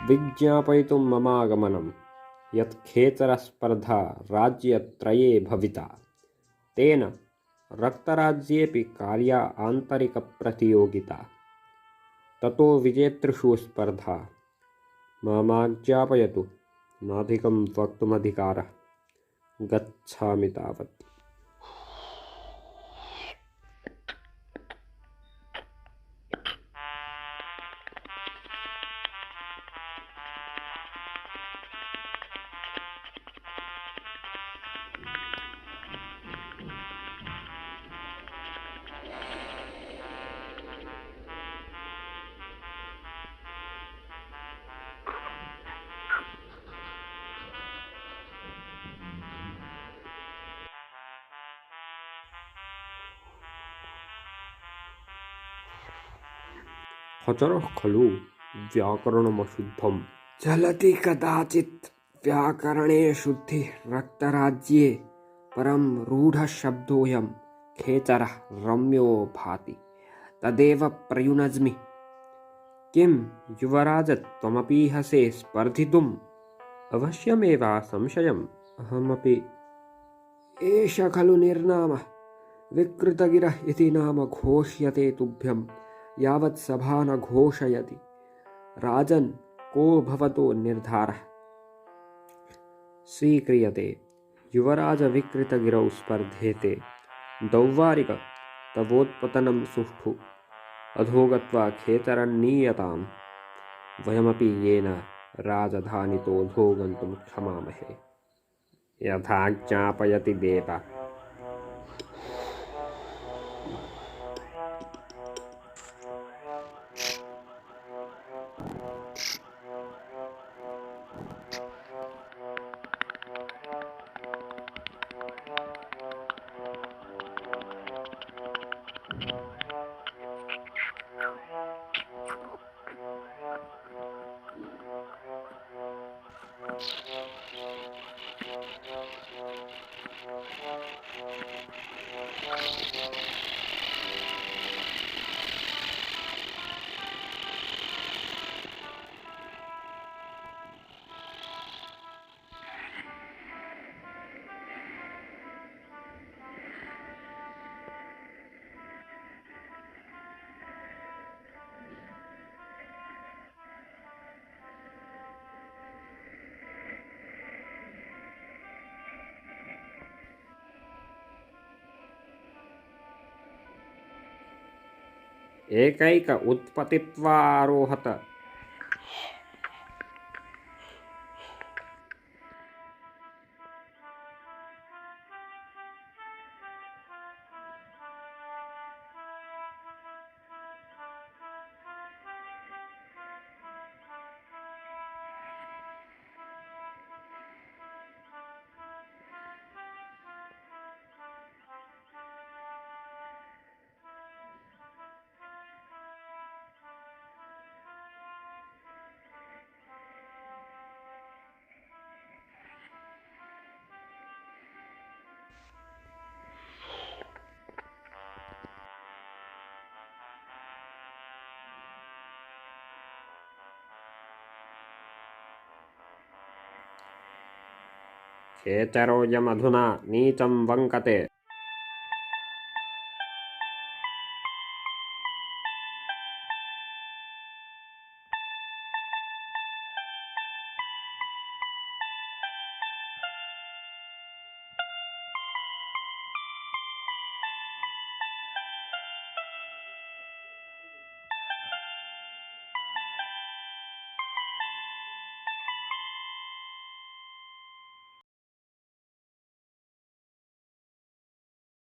विज्ञापयितुं ममागमनं यत् खेचरस्पर्धा राज्यत्रये भविता तेन रक्तराज्येऽपि कार्या आन्तरिकप्रतियोगिता ततो विजेतृषु स्पर्धा मामाज्ञापयतु नाधिकं वक्तुमधिकारः गच्छामि तावत्। खचरः खलु व्याकरणमशुद्धम् चलति कदाचित् व्याकरणे शुद्धि रक्तराज्ये परं रूढशब्दोऽयं खेचरः रम्यो भाति तदेव प्रयुनज्मि। किं युवराज त्वमपीहसे स्पर्धितुम्? अवश्यमेव संशयम् अहमपि। एष खलु निर्नामः विकृतगिरः इति नाम घोष्यते तुभ्यं यावत् सभा न घोषयति। राजन् को भवतो निर्धारः? स्वीक्रियते। युवराज विकृतगिरौ स्पर्धेते। दौर्वारिक तवोत्पतनं सुष्ठु अधो गत्वा खेचरन्नीयताम्। वयमपि येन राजधानितोऽधो गन्तुं क्षमामहे यथा ज्ञापयति देव। एकैक उत्पतित्वारोहत। खेचरोऽयमधुना नीचं वङ्कते।